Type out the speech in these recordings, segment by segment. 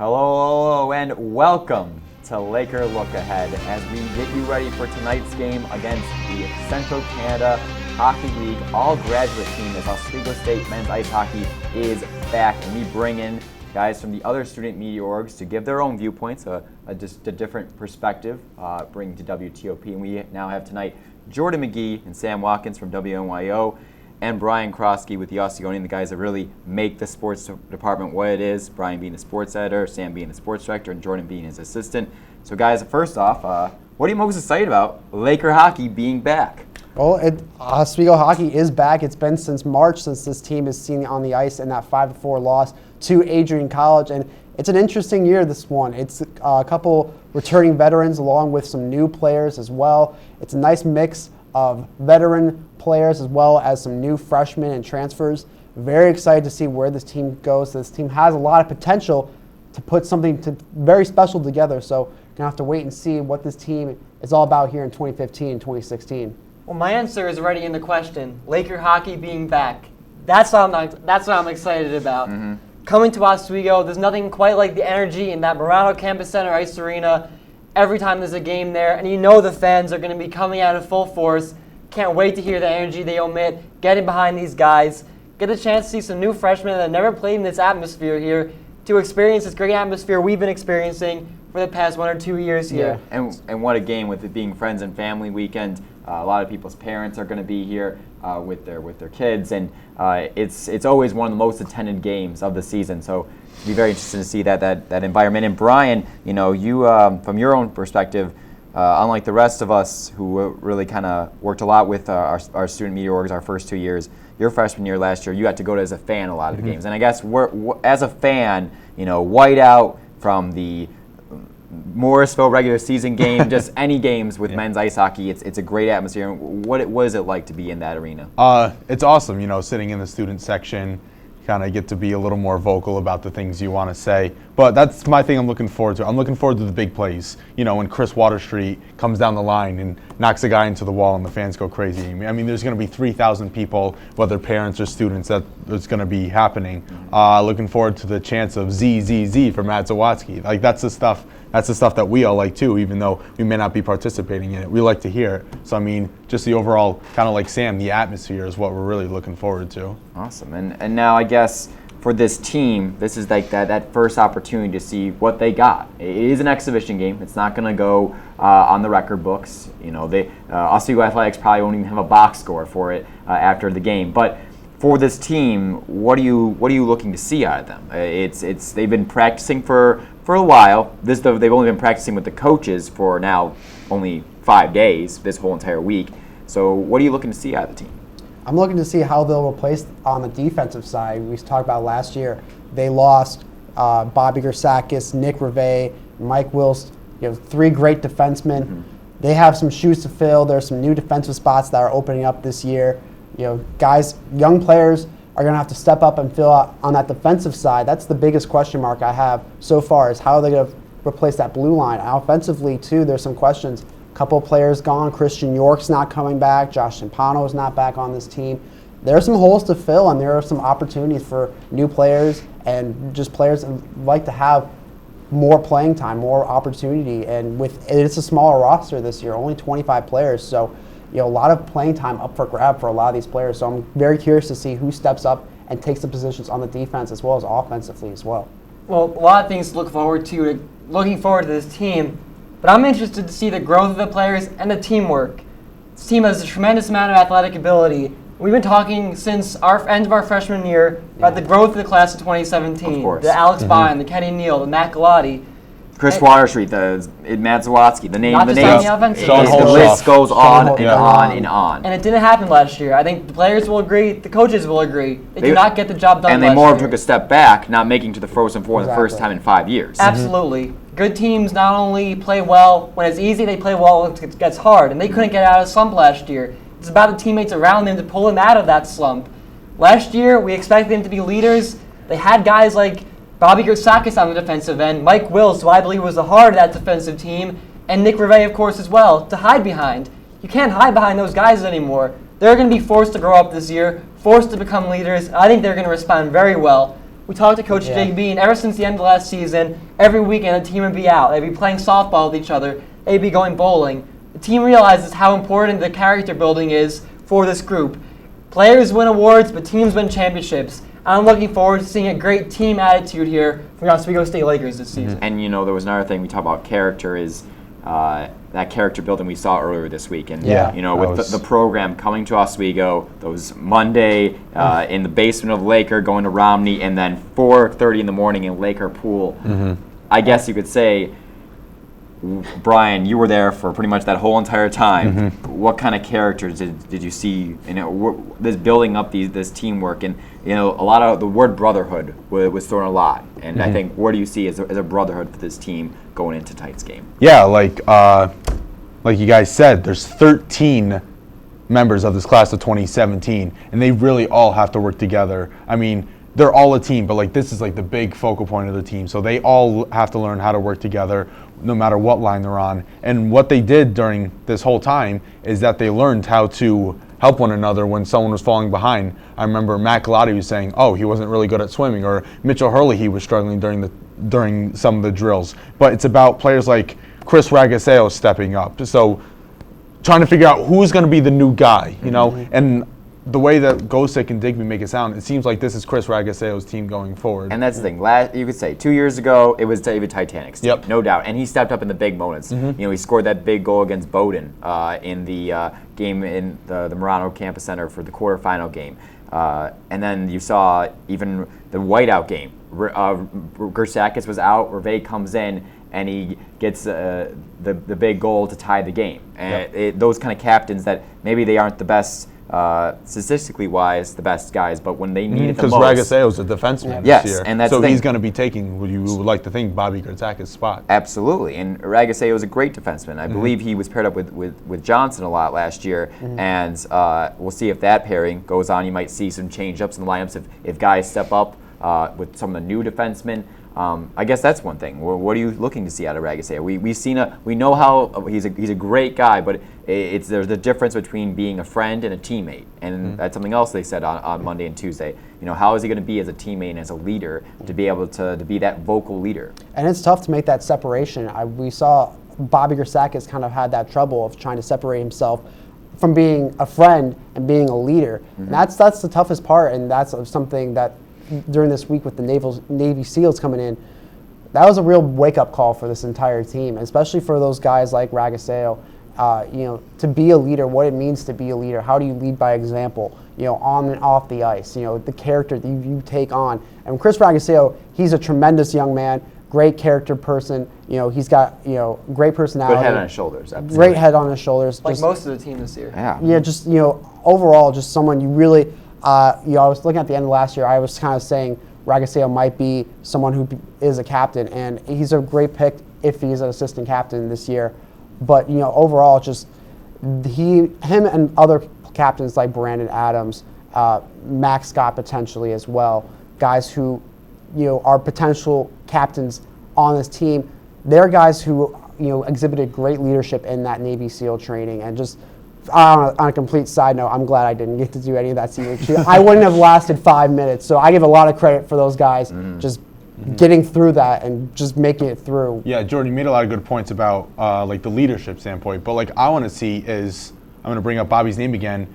Hello, and welcome to Laker Look Ahead as we get you ready for tonight's game against the Central Canada Hockey League all-graduate team as Oswego State men's ice hockey is back. And we bring in guys from the other student media orgs to give their own viewpoints, just a different perspective, bring to WTOP. And we now have tonight Jordan McGee and Sam Watkins from WNYO and Brian Krosky with the Oswegonain, the guys that really make the sports department what it is, Brian being the sports editor, Sam being the sports director, and Jordan being his assistant. So guys, first off, what are you most excited about Laker hockey being back? Well, Oswego hockey is back. It's been since March since this team is seen on the ice in that 5-4 loss to Adrian College, and it's an interesting year, this one. It's a couple returning veterans along with some new players as well. It's a nice mix of veteran players as well as some new freshmen and transfers. Very excited to see where this team goes. This team has a lot of potential to put something very special together, so we're going to have to wait and see what this team is all about here in 2015 and 2016. Well, my answer is already in the question. Laker hockey being back. That's what I'm excited about. Mm-hmm. Coming to Oswego, there's nothing quite like the energy in that Murano Campus Center Ice Arena every time there's a game there, and you know the fans are going to be coming out in full force. Can't wait to hear the energy they omit, getting behind these guys, get a chance to see some new freshmen that never played in this atmosphere here, to experience this great atmosphere we've been experiencing for the past 1 or 2 years here. Yeah. And what a game with it being friends and family weekend. A lot of people's parents are going to be here with their kids, and it's always one of the most attended games of the season. So it'll be very interesting to see that environment. And Brian, you from your own perspective, unlike the rest of us who really kind of worked a lot with our student media orgs our first 2 years, your freshman year last year, you got to go to as a fan a lot of the games. And I guess as a fan, white out from the Morrisville regular season game, just any games with men's ice hockey, it's a great atmosphere. What is it like to be in that arena? It's awesome, sitting in the student section, kind of get to be a little more vocal about the things you want to say. But that's my thing I'm looking forward to. I'm looking forward to the big plays. When Chris Waterstreet comes down the line and knocks a guy into the wall and the fans go crazy. I mean, there's going to be 3,000 people, whether parents or students, that's going to be happening. Looking forward to the chance of Z for Matt Zawatsky. Like, that's the stuff that we all like too, even though we may not be participating in it. We like to hear it. So, I mean, just the overall, kind of like Sam, the atmosphere is what we're really looking forward to. Awesome. And now I guess for this team, this is like that first opportunity to see what they got. It is an exhibition game. It's not going to go on the record books. Oswego Athletics probably won't even have a box score for it after the game. But for this team, what are you looking to see out of them? They've been practicing for a while. They've only been practicing with the coaches for now only 5 days, this whole entire week. So what are you looking to see out of the team? I'm looking to see how they'll replace on the defensive side. We talked about last year. They lost Bobby Gersakis, Nick Rivet, Mike Wills, 3 great defensemen. Mm-hmm. They have some shoes to fill. There's some new defensive spots that are opening up this year. Guys, young players are going to have to step up and fill out on that defensive side. That's the biggest question mark I have so far, is how are they going to replace that blue line. Offensively, too, there's some questions. A couple of players gone. Christian York's not coming back. Josh Timpano is not back on this team. There are some holes to fill, and there are some opportunities for new players and just players that like to have more playing time, more opportunity. And it's a smaller roster this year, only 25 players. So, a lot of playing time up for grab for a lot of these players. So I'm very curious to see who steps up and takes the positions on the defense as well as offensively as well. Well, a lot of things to look forward to. Looking forward to this team, but I'm interested to see the growth of the players and the teamwork. This team has a tremendous amount of athletic ability. We've been talking since our end of our freshman year about the growth of the class of 2017. Of course. The Alex Byon, the Kenny Neal, the Matt Galati. Chris Waterstreet, the Matt Zawatsky, the names, the list goes on and on and on. And it didn't happen last year. I think the players will agree, the coaches will agree. They did not get the job done last year. And they more took a step back, not making to the Frozen Four the first time in 5 years. Absolutely. Good teams not only play well when it's easy, they play well when it gets hard. And they couldn't get out of the slump last year. It's about the teammates around them to pull them out of that slump. Last year, we expected them to be leaders. They had guys like Bobby Gersakis on the defensive end, Mike Wills, who I believe was the heart of that defensive team, and Nick Rivet, of course, as well, to hide behind. You can't hide behind those guys anymore. They're going to be forced to grow up this year, forced to become leaders. I think they're going to respond very well. We talked to Coach Jake Bean. Ever since the end of last season, every weekend the team would be out. They'd be playing softball with each other. They'd be going bowling. The team realizes how important the character building is for this group. Players win awards, but teams win championships. I'm looking forward to seeing a great team attitude here from the Oswego State Lakers this season. And there was another thing we talked about character is that character building we saw earlier this week. And with the program coming to Oswego, those Monday in the basement of Laker, going to Romney, and then 4:30 in the morning in Laker Pool. I guess you could say, Brian, you were there for pretty much that whole entire time. What kind of characters did you see? This building up this teamwork, and a lot of the word brotherhood was thrown a lot. And I think, where do you see as a brotherhood for this team going into tonight's game? Yeah, like you guys said, there's 13 members of this class of 2017, and they really all have to work together. I mean, they're all a team, but this is the big focal point of the team. So they all have to learn how to work together, no matter what line they're on. And what they did during this whole time is that they learned how to help one another when someone was falling behind. I remember Matt Galati was saying, he wasn't really good at swimming, or Mitchell Hurley, he was struggling during some of the drills. But it's about players like Chris Ragaseo stepping up. So trying to figure out who's going to be the new guy, and the way that Gosick and Digby make it sound, it seems like this is Chris Ragaseo's team going forward. And that's the thing. You could say 2 years ago, it was David Titanic's team, no doubt. And he stepped up in the big moments. He scored that big goal against Bowdoin in the game in the Murano Campus Center for the quarterfinal game. And then you saw even the whiteout game. Gersakis was out, Reve comes in, and he gets the big goal to tie the game. And those kind of captains that maybe they aren't the best, statistically wise, the best guys, but when they need it the most. Because Ragaseo's a defenseman this year. And that's so he's going to be taking, you would like to think, Bobby Gertakis' spot. Absolutely, and Ragaseo is a great defenseman. I believe he was paired up with Johnson a lot last year, and we'll see if that pairing goes on. You might see some change-ups in the lineups if guys step up with some of the new defensemen. I guess that's one thing. What are you looking to see out of Ragaseo? We know how he's a great guy, but there's a difference between being a friend and a teammate, and that's something else they said on Monday and Tuesday. How is he going to be as a teammate and as a leader to be able to be that vocal leader? And it's tough to make that separation. We saw Bobby Gersakis kind of had that trouble of trying to separate himself from being a friend and being a leader. And that's the toughest part, and that's something that during this week with the Navy SEALs coming in, that was a real wake-up call for this entire team, especially for those guys like Ragaseo. To be a leader, what it means to be a leader. How do you lead by example? On and off the ice. The character that you take on. And Chris Ragaseo, he's a tremendous young man, great character person. He's got great personality. Good head on his shoulders. Absolutely. Great head on his shoulders. Like most of the team this year. Yeah. Just overall, just someone you really. I was looking at the end of last year. I was kind of saying Ragaseo might be someone who is a captain, and he's a great pick if he's an assistant captain this year. But overall, just him and other captains like Brandon Adams, Max Scott potentially as well, guys who are potential captains on this team. They're guys who exhibited great leadership in that Navy SEAL training, and just. On a complete side note, I'm glad I didn't get to do any of that senior. I wouldn't have lasted 5 minutes, so I give a lot of credit for those guys just getting through that and just making it through. Yeah, Jordan, you made a lot of good points about the leadership standpoint, but I want to see is, I'm going to bring up Bobby's name again.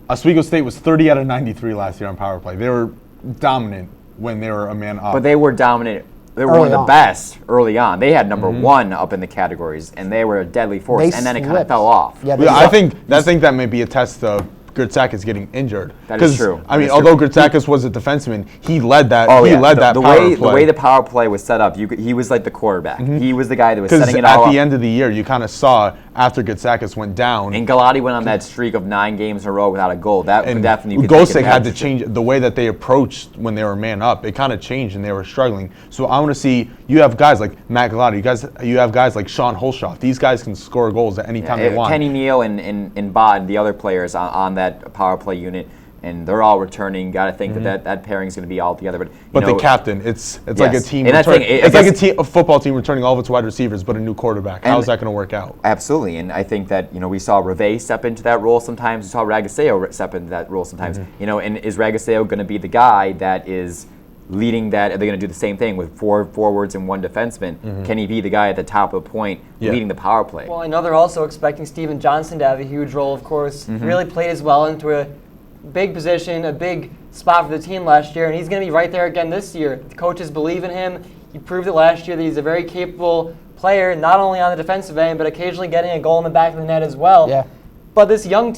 Oswego State was 30 out of 93 last year on power play. They were dominant when they were a man up. But they were dominant. They were one of the best early on. They had number one up in the categories, and they were a deadly force. And then it kind of fell off. Yeah, I think that may be a test of Gertakis getting injured. That is true. I mean, although Gertakis was a defenseman, he led that. The way the power play was set up, he was like the quarterback. He was the guy that was setting it all up. Because at the end of the year, you kind of saw after Gertakis went down, and Galati went on that streak of 9 games in a row without a goal. That and definitely. Gosick had to change the way that they approached when they were man up. It kind of changed, and they were struggling. So I want to see you have guys like Matt Galati. You have guys like Sean Holshoff. These guys can score goals at any time they want. Kenny Neal and Bod, the other players on that power play unit, and they're all returning. Got to think that pairing is going to be all together. But the captain, it's like a team. And a football team returning all of its wide receivers, but a new quarterback. How is that going to work out? Absolutely, and I think that we saw Reve step into that role sometimes. We saw Ragaseo step into that role sometimes. And is Ragaseo going to be the guy that is leading that? Are they going to do the same thing with 4 forwards and 1 defenseman? Can he be the guy at the top of the point leading the power play? Well, I know they're also expecting Steven Johnson to have a huge role, of course. Really played as well into a big position, a big spot for the team last year, and he's going to be right there again this year. The coaches believe in him. He proved it last year that he's a very capable player, not only on the defensive end, but occasionally getting a goal in the back of the net as well. Yeah. But this young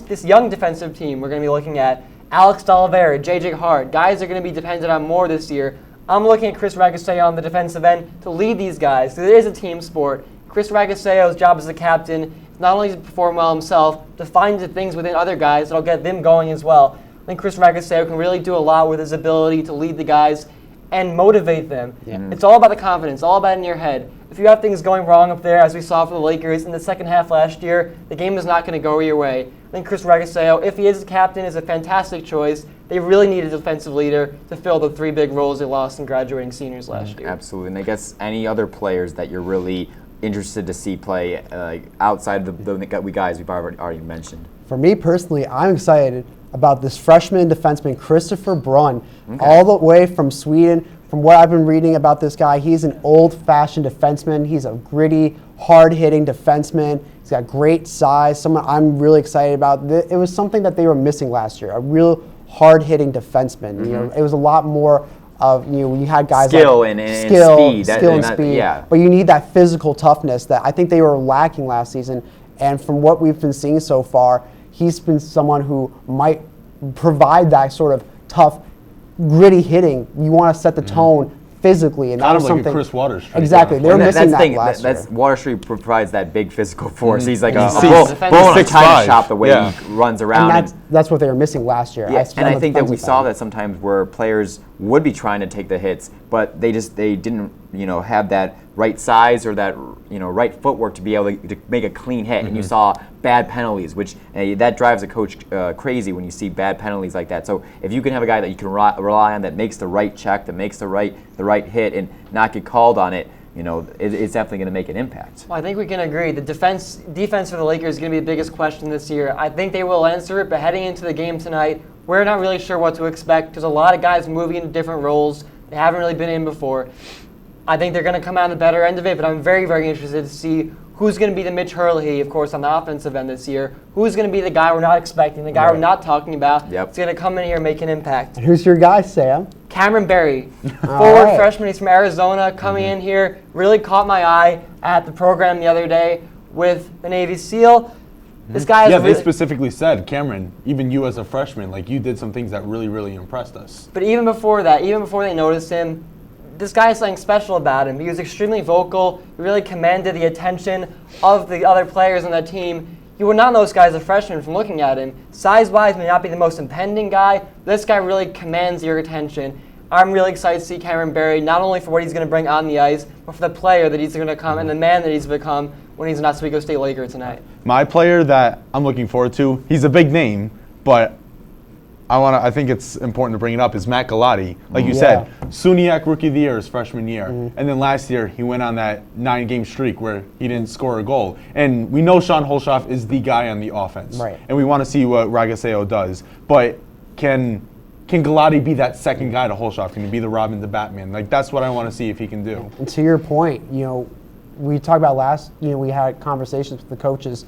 defensive team we're going to be looking at, Alex D'Oliveira, J.J. Hart, guys are going to be dependent on more this year. I'm looking at Chris Raguseo on the defensive end to lead these guys. It is a team sport. Chris Raguseo's job as the captain is not only to perform well himself, to find the things within other guys that'll get them going as well. I think Chris Raguseo can really do a lot with his ability to lead the guys and motivate them. It's all about the confidence, all about in your head. If you have things going wrong up there, as we saw for the Lakers in the second half last year, the game is not going to go your way. I think Chris Raguseo, if he is the captain, is a fantastic choice. They really need a defensive leader to fill the 3 big roles they lost in graduating seniors last year. Absolutely. And I guess any other players that you're really interested to see play outside of the guys we've already mentioned? For me personally, I'm excited about this freshman defenseman, Christopher Brunn, all the way from Sweden. From what I've been reading about this guy, he's an old-fashioned defenseman. He's a gritty, hard-hitting defenseman. He's got great size, someone I'm really excited about. It was something that they were missing last year, a real hard-hitting defenseman. You know, it was a lot more of, you had guys skill like and speed. Skill and speed. Yeah. But you need that physical toughness that I think they were lacking last season. And from what we've been seeing so far, he's been someone who might provide that sort of tough, gritty hitting. You want to set the tone physically, and Kind that of was like something. a Chris Waters. Exactly, they were missing that last year. That's Water Street provides that big physical force. He's like a He's bull in a 6'5". china shop the way he runs around. And that's what they were missing last year. Yeah, and I think that we saw that sometimes where players would be trying to take the hits, but they didn't have that right size or that right footwork to be able to make a clean hit. And you saw bad penalties, which that drives a coach crazy when you see bad penalties like that. So if you can have a guy that you can rely on that makes the right check, that makes the right hit, and not get called on it, it's definitely going to make an impact. Well, I think we can agree. The defense for the Lakers is going to be the biggest question this year. I think they will answer it, but heading into the game tonight, we're not really sure what to expect. There's a lot of guys moving into different roles they haven't really been in before. I think they're going to come out on the better end of it, but I'm very, very interested to see who's going to be the Mitch Hurley, of course, on the offensive end this year. Who's going to be the guy we're not expecting, the guy we're not talking about. Yep. It's going to come in here and make an impact. And who's your guy, Sam? Cameron Berry, forward freshman. He's from Arizona, coming in here. Really caught my eye at the program the other day with the Navy SEAL. This guy is they specifically said, Cameron, even you as a freshman, you did some things that really, really impressed us. But even before that, even before they noticed him, this guy has something special about him. He was extremely vocal. He really commanded the attention of the other players on that team. You would not know this guy as a freshman from looking at him. Size-wise, may not be the most impending guy. This guy really commands your attention. I'm really excited to see Cameron Berry, not only for what he's going to bring on the ice, but for the player that he's going to become and the man that he's become when he's an Oswego State Laker tonight. My player that I'm looking forward to, he's a big name, but I think it's important to bring it up, is Matt Galati. Like you said, SUNYAC Rookie of the Year his freshman year. And then last year, he went on that 9-game streak where he didn't score a goal. And we know Sean Holshoff is the guy on the offense. Right. And we want to see what Raguseo does. But can Galati be that second guy to Holshoff? Can he be the Robin to Batman? That's what I want to see if he can do. And to your point, we talked about we had conversations with the coaches,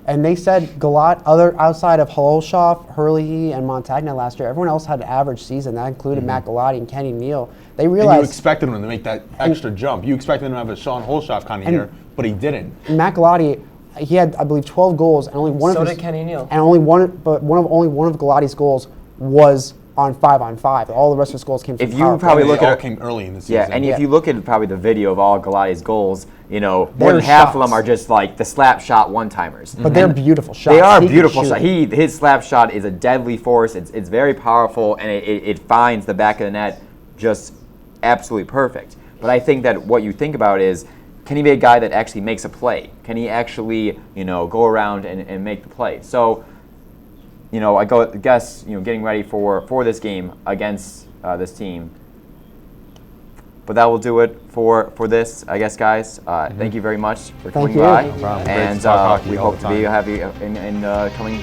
and they said outside of Holshoff, Hurley, and Montagna last year, everyone else had an average season. That included Matt Galati and Kenny Neal. They realized and you expected him to make that extra jump. You expected him to have a Sean Holshoff kind of year, but he didn't. Matt Galati, he had, I believe, 12 goals, and only one So of his, did Kenny Neal. and only one of Galati's goals was on 5-on-5. All the rest of his goals came from If you power probably play. look They all at came early in the season. Yeah, and if you look at probably the video of all Galati's goals, more They're than half of them shots. are just the slap shot one-timers. But they're beautiful shots. They are He can beautiful shoot. shots. His slap shot is a deadly force. It's very powerful, and it finds the back of the net just absolutely perfect. But I think that what you think about is, can he be a guy that actually makes a play? Can he actually, go around and make the play? So, I guess, getting ready for this game against this team. But that will do it for this, I guess, guys. Thank you very much for coming you. by. No problem. Great And to talk hockey we all hope the to time. have you in coming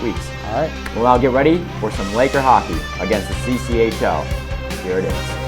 weeks. All right. We'll now get ready for some Laker hockey against the CCHL. Here it is.